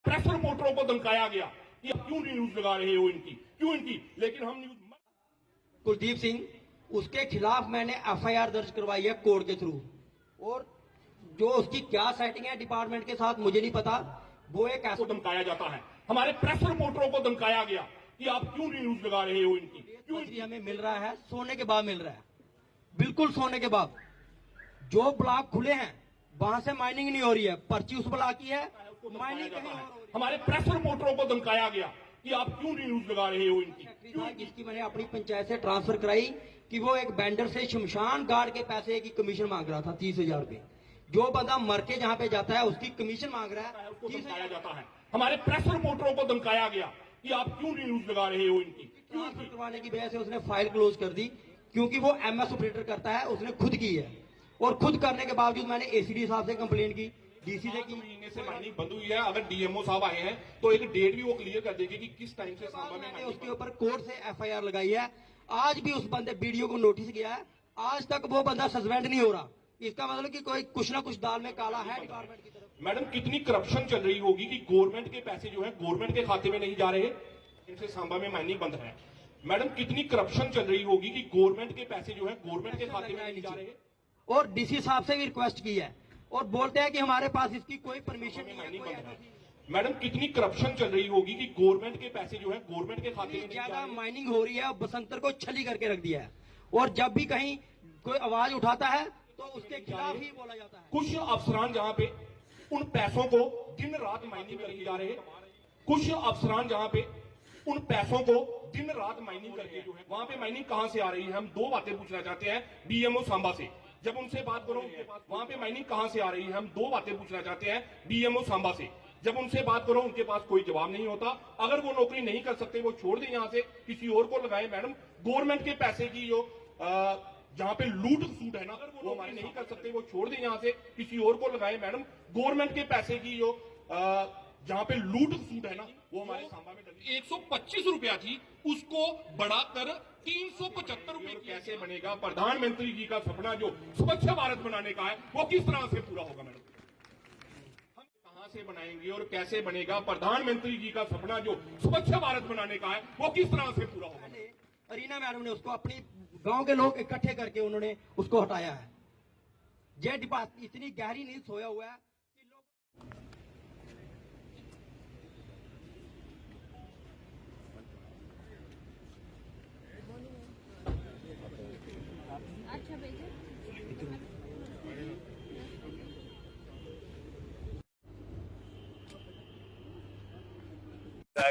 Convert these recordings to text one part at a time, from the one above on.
Press रिपोर्टरों को धमकाया गया कि आप क्यों नहीं न्यूज लगा रहे हो इनकी, क्यों इनकी, लेकिन हम न्यूज। कुलदीप सिंह, उसके खिलाफ मैंने एफआईआर दर्ज करवाई है कोर्ट के थ्रू, और जो उसकी क्या सेटिंग है डिपार्टमेंट के साथ मुझे नहीं पता। वो एक ऐसा धमकाया जाता है, हमारे प्रेस रिपोर्टरों को धमकाया गया कि आप क्यों नहीं न्यूज लगा रहे हो इनकी, क्यों इनकी। हमें मिल रहा है सोने के बाद मिल रहा है, बिल्कुल सोने के बाद। जो ब्लॉक खुले हैं वहां से माइनिंग नहीं हो रही है, पर्ची उस ब्लॉक की है, माइनिंग कहीं और हो रही है। हमारे प्रेस रिपोर्टरों को धमकाया गया कि आप क्यों नहीं न्यूज लगा रहे हो इनकी, क्यों। जिसकी मैंने अपनी पंचायत से ट्रांसफर कराई कि वो एक वेंडर से शमशान गार्ड के पैसे की कमीशन मांग रहा था 30,000 रुपए। जो बंदा मर के जहां पे जाता है उसकी कमीशन मांग रहा है, उसको धमकाया जाता है। हमारे प्रेस रिपोर्टरों को धमकाया गया कि आप क्यों नहीं न्यूज लगा रहे हो इनकी, क्यों। ट्रांसफर करवाने की वजह से उसने फाइल क्लोज कर दी, क्योंकि वो एमएस ऑपरेटर करता है, उसने खुद की है। और खुद करने के बावजूद मैंने एसीडी साहब से कंप्लेंट की, डीसी से की। महीने से माइनिंग बंद हुई है। अगर डीएमओ साहब आए हैं तो एक डेट भी वो क्लियर कर देंगे कि किस टाइम से सांबा में मैंने उसके ऊपर कोर्ट से एफआईआर लगाई है। आज भी उस बंदे वीडियो को नोटिस किया है, आज तक वो बंदा सस्पेंड नहीं हो रहा। इसका मतलब कि कोई कुछ ना कुछ दाल में काला है डिपार्टमेंट की तरफ। मैडम, कितनी करप्शन चल रही होगी कि गवर्नमेंट के पैसे जो है गवर्नमेंट के खाते में नहीं जा रहे, इनसे सांबा में माइनिंग बंद है। मैडम, कितनी करप्शन चल रही होगी कि गवर्नमेंट के पैसे जो है गवर्नमेंट के खाते में नहीं जा रहे। और डीसी साहब से भी रिक्वेस्ट की है, और बोलते हैं कि हमारे पास इसकी कोई परमिशन नहीं माइनिंग बंद है। है। मैडम, कितनी करप्शन चल रही होगी कि गवर्नमेंट के पैसे जो है गवर्नमेंट के खाते में नहीं जा ज्यादा रहे। माइनिंग हो रही है, बसंतर को छली करके रख दिया है, और जब भी कहीं कोई आवाज उठाता है तो उसके खिलाफ ही बोला जाता है। कुछ अफसरान जहां पे उन पैसों को दिन रात माइनिंग करके जा रहे, कुछ अफसरान जहां पे उन पैसों को दिन रात माइनिंग करके जो है, वहां पे माइनिंग कहां से आ रही है। हम दो बातें पूछना चाहते हैं डीएमओ सांबा से। जब उनसे बात करो उनके पास वहां पे माइनिंग कहां से आ रही है, हम दो बातें पूछना चाहते हैं डीएमओ सांबा से। जब उनसे बात करो उनके पास कोई जवाब नहीं होता। अगर वो नौकरी नहीं कर सकते वो छोड़ दें, यहां से किसी और को लगाए। मैडम, गवर्नमेंट के पैसे की जो जहां पे लूट सूट है ना, वो हमारे नहीं कर सकते वो छोड़ दें, यहां से किसी और को लगाए। मैडम, गवर्नमेंट के पैसे की जो जहां पे लूट सूट है ना, वो हमारे सांबा में 125 रुपया थी, उसको बढ़ाकर 375 रुपए कैसे बनेगा। प्रधानमंत्री जी का सपना जो स्वच्छ भारत बनाने का है वो किस तरह से पूरा होगा। मैडम, हम कहां से बनाएंगे और कैसे बनेगा। प्रधानमंत्री जी का सपना जो स्वच्छ भारत बनाने का है वो किस तरह से पूरा होगा। अरीना मैडम ने उसको अपनी गांव के लोग इकट्ठे करके उन्होंने उसको हटाया है। ये डिपार्टमेंट इतनी गहरी नींद सोया हुआ है कि लोग अच्छा भैया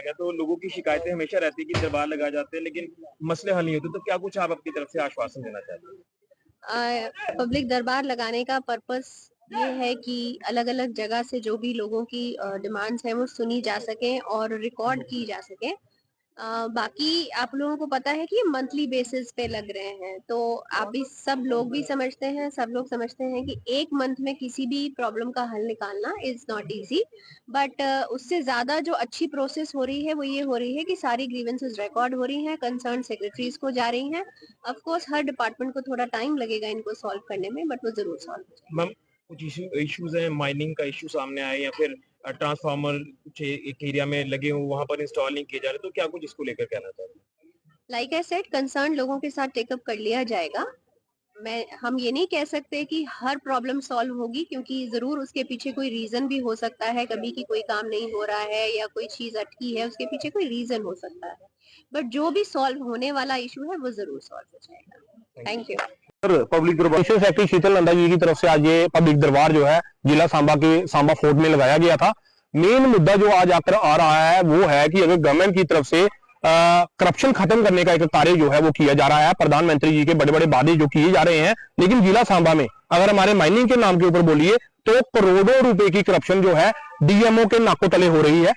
गया तो लोगों की शिकायतें हमेशा रहती है कि दरबार लगाए जाते हैं लेकिन मसले हल नहीं होते, तो क्या कुछ आप अपनी तरफ से आश्वासन देना चाहते हैं। पब्लिक दरबार लगाने का पर्पस ये है कि अलग अलग जगह से जो भी लोगों की डिमांड्स हैं वो सुनी जा सके और रिकॉर्ड की जा सके। बाकी आप लोगों को पता है कि ये मंथली बेसिस पे लग रहे हैं, तो आप भी सब लोग भी समझते हैं, सब लोग समझते हैं कि एक मंथ में किसी भी प्रॉब्लम का हल निकालना इज नॉट इजी। बट उससे ज्यादा जो अच्छी प्रोसेस हो रही है वो ये हो रही है कि सारी ग्रीवेंसेस रिकॉर्ड हो रही हैं, कंसर्न सेक्रेटरीज को जा रही हैं। ऑफ कोर्स हर डिपार्टमेंट को थोड़ा टाइम लगेगा इनको सॉल्व करने में, बट वो जरूर सॉल्व हो जाएगा। मैम, कुछ इश्यूज हैं, माइनिंग का इश्यू सामने आए या फिर ट्रांसफार्मर कुछ एक एरिया में लगे हो वहां पर इंस्टॉल नहीं किए जा रहे, तो क्या कुछ इसको लेकर कहना चाहते हैं। लाइक आई सेड, कंसर्न लोगों के साथ टेकअप कर लिया जाएगा। हम ये नहीं कह सकते कि हर प्रॉब्लम सॉल्व होगी, क्योंकि जरूर उसके पीछे कोई रीजन भी हो सकता है, कभी कि कोई काम नहीं हो रहा है या कोई चीज अटकी है, उसके पीछे कोई रीजन हो सकता है। बट जो भी सॉल्व होने वाला इशू है वो जरूर सॉल्व हो जाएगा। Thank you. पब्लिक दरबार सेक्रेटरी शीतल नंदा जी की तरफ से आज ये पब्लिक दरबार जो है जिला सांबा के सांबा फोर्ट में लगाया गया था। मेन मुद्दा जो आज आकर आ रहा है वो है कि अगर गवर्नमेंट की तरफ से करप्शन खत्म करने का एक कार्य जो है वो किया जा रहा है, प्रधानमंत्री जी के बड़े बड़े वादे जो किए जा रहे हैं, लेकिन जिला सांबा में अगर हमारे माइनिंग के नाम के ऊपर बोलिए तो करोड़ों रुपए की करप्शन जो है डीएमओ के नाकों तले हो रही है।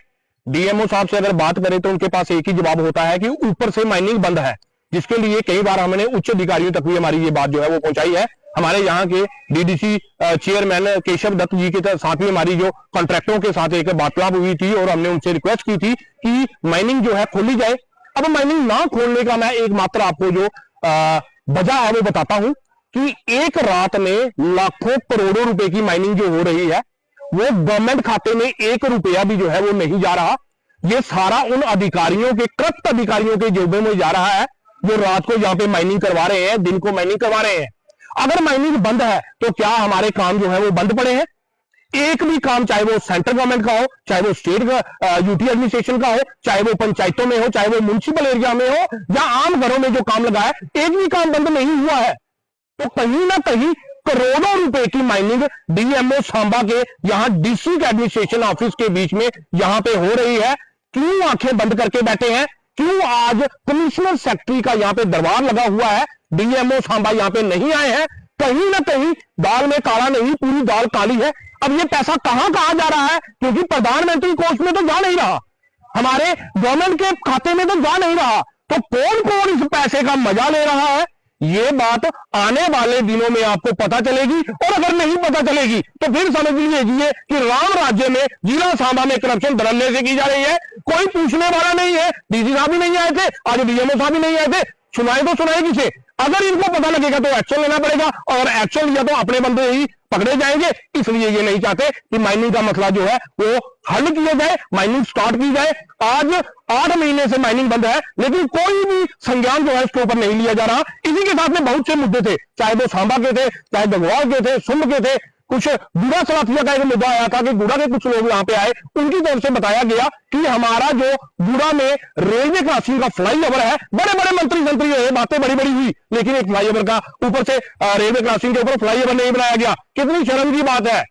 डीएमओ साहब से अगर बात करें तो उनके पास एक ही जवाब होता है कि ऊपर से माइनिंग बंद है, जिसके लिए कई बार हमने उच्च अधिकारियों तक भी हमारी ये बात जो है वो पहुंचाई है। हमारे यहाँ के डीडीसी चेयरमैन केशव दत्त जी के साथ भी हमारी जो कॉन्ट्रैक्टरों के साथ एक वार्तालाप हुई थी और हमने उनसे रिक्वेस्ट की थी कि माइनिंग जो है खोली जाए। अब माइनिंग ना खोलने का मैं एकमात्र आपको जो वजह है वो बताता हूं कि एक रात में लाखों करोड़ों रुपए की माइनिंग जो हो रही है वो गवर्नमेंट खाते में 1 रुपया भी जो है वो नहीं जा रहा। ये सारा उन अधिकारियों के, करप्ट अधिकारियों के जेबों में जा रहा है, जो रात को यहां पे माइनिंग करवा रहे हैं, दिन को माइनिंग करवा रहे हैं। अगर माइनिंग बंद है तो क्या हमारे काम जो है वो बंद पड़े हैं? एक भी काम, चाहे वो सेंट्रल गवर्नमेंट का हो, चाहे वो स्टेट यूटी एडमिनिस्ट्रेशन का हो, चाहे वो पंचायतों में हो, चाहे वो म्युनिसिपल एरिया में हो, या आम घरों में जो काम लगा है, एक भी काम बंद नहीं हुआ है। तो कहीं ना कहीं करोड़ों रुपए की माइनिंग डीएमओ सांबा के यहां डिस्ट्रिक्ट एडमिनिस्ट्रेशन ऑफिस के बीच में यहां पे हो रही है। क्यों आंखें बंद करके बैठे हैं? क्यों आज कमिश्नर सेक्रेटरी का यहां पे दरबार लगा हुआ है, डीएमओ सांबा यहां पे नहीं आए हैं? कहीं ना कहीं दाल में काला नहीं, पूरी दाल काली है। अब ये पैसा कहां कहां जा रहा है? क्योंकि प्रधानमंत्री कोष में तो जा नहीं रहा, हमारे गवर्नमेंट के खाते में तो जा नहीं रहा। तो कौन कौन इस पैसे का मजा ले रहा है, ये बात आने वाले दिनों में आपको पता चलेगी। और अगर नहीं पता चलेगी तो फिर समझ लीजिए कि राम राज्य में, जिला सांबा में करप्शन धड़ल्ले से की जा रही है। कोई पूछने वाला नहीं है। डीसी साहब भी नहीं आए थे, आज डीएमओ साहब भी नहीं आए थे। सुनाए तो सुनाए किसे? अगर इनको पता लगेगा तो एक्शन लेना पड़ेगा, और एक्शन लिया तो अपने बंदे ही पकड़े जाएंगे। इसलिए ये नहीं चाहते कि माइनिंग का मसला जो है वो हल किया जाए, माइनिंग स्टार्ट की जाए। आज 8 महीने से माइनिंग बंद है, लेकिन कोई भी संज्ञान जो है उसके ऊपर नहीं लिया जा रहा। इसी के साथ में बहुत से मुद्दे थे, चाहे वो सांबा के थे, चाहे गंगवार के थे, सुंब के थे। कुछ गुड़ा सलाफिया का एक मुद्दा आया था कि गुड़ा के कुछ लोग यहाँ पे आए, उनकी तरफ से बताया गया कि हमारा जो गुड़ा में रेलवे क्रॉसिंग का फ्लाईओवर है, बड़े बड़े मंत्री रहे, बातें बड़ी बड़ी हुई, लेकिन एक फ्लाईओवर का ऊपर से रेलवे क्रॉसिंग के ऊपर फ्लाईओवर नहीं बनाया गया। कितनी शर्म की बात है।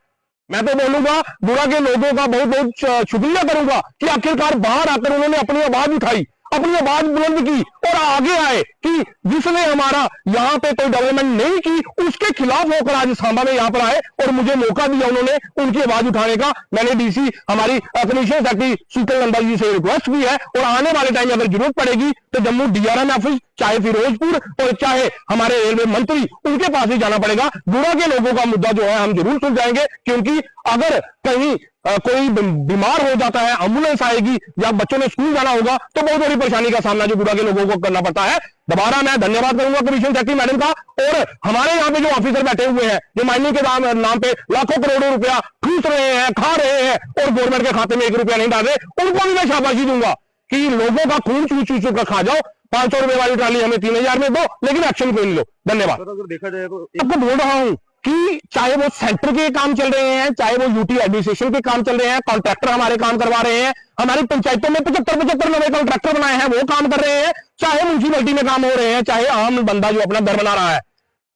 मैं तो बोलूंगा, गुड़ा के लोगों का बहुत बहुत शुक्रिया करूंगा कि आखिरकार बाहर आकर उन्होंने अपनी आवाज उठाई, अपनी आवाज बुलंद की और आगे आए कि जिसने हमारा यहाँ पे कोई डेवलपमेंट नहीं की उसके खिलाफ होकर आज सांबा में यहाँ पर आए और मुझे मौका दिया उन्होंने उनकी आवाज उठाने का। मैंने डीसी हमारी कमिश्नर सेक्रेटरी शीतल नंदा जी से रिक्वेस्ट की है, और आने वाले टाइम में अगर जरूरत पड़ेगी तो जम्मू डीआरएम ऑफिस, चाहे फिरोजपुर और चाहे हमारे रेलवे मंत्री, उनके पास ही जाना पड़ेगा। गुड़ा के लोगों का मुद्दा जो है हम जरूर सुलझाएंगे, क्योंकि अगर कहीं कोई बीमार हो जाता है, एम्बुलेंस आएगी या बच्चों ने स्कूल जाना होगा तो बहुत बड़ी परेशानी का सामना जो गुड़ा के लोगों को करना पड़ता है। दोबारा मैं धन्यवाद करूंगा कमिश्नर सेक्रेटरी मैडम का, और हमारे यहाँ पे जो ऑफिसर बैठे हुए हैं जो माइनिंग के नाम पे लाखों करोड़ों रुपया ठूस रहे हैं, खा रहे हैं, और गवर्नमेंट के खाते में 1 रुपया नहीं डाल रहे, उनको भी मैं शाबाशी दूंगा कि लोगों का खून चूस कर खा जाओ। 500 रुपए वाली ट्राली हमें 3000 में दो, लेकिन एक्शन क्यों नहीं लो। धन्यवाद। अगर देखा जाए तो आपको बोल रहा हूं कि चाहे वो सेंटर के काम चल रहे हैं, चाहे वो यूटी एडमिनिस्ट्रेशन के काम चल रहे हैं, कॉन्ट्रैक्टर हमारे काम करवा रहे हैं, हमारी पंचायतों में 75 नए कॉन्ट्रैक्टर बनाए हैं, वो काम कर रहे हैं, चाहे म्यूनिसिपैलिटी में काम हो रहे हैं, चाहे आम बंदा जो अपना घर बना रहा है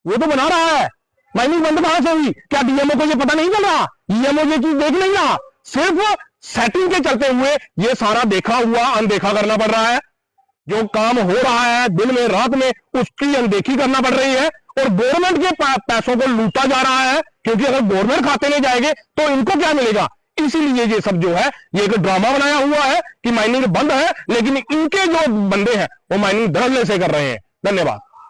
वो तो बना रहा है। माइनिंग बंद कहां से हुई? क्या डीएमओ को ये पता नहीं चल रहा? डीएमओ ये चीज देख नहीं रहा? सिर्फ सेटिंग के चलते हुए ये सारा देखा हुआ अनदेखा करना पड़ रहा है। जो काम हो रहा है दिन में रात में उसकी अनदेखी करना पड़ रही है, और गवर्नमेंट के पैसों को लूटा जा रहा है, क्योंकि अगर गवर्नमेंट खाते में जाएंगे तो इनको क्या मिलेगा। इसीलिए ये सब जो है ये एक ड्रामा बनाया हुआ है कि माइनिंग बंद है, लेकिन इनके जो बंदे हैं वो माइनिंग धड़ल्ले से कर रहे हैं। धन्यवाद।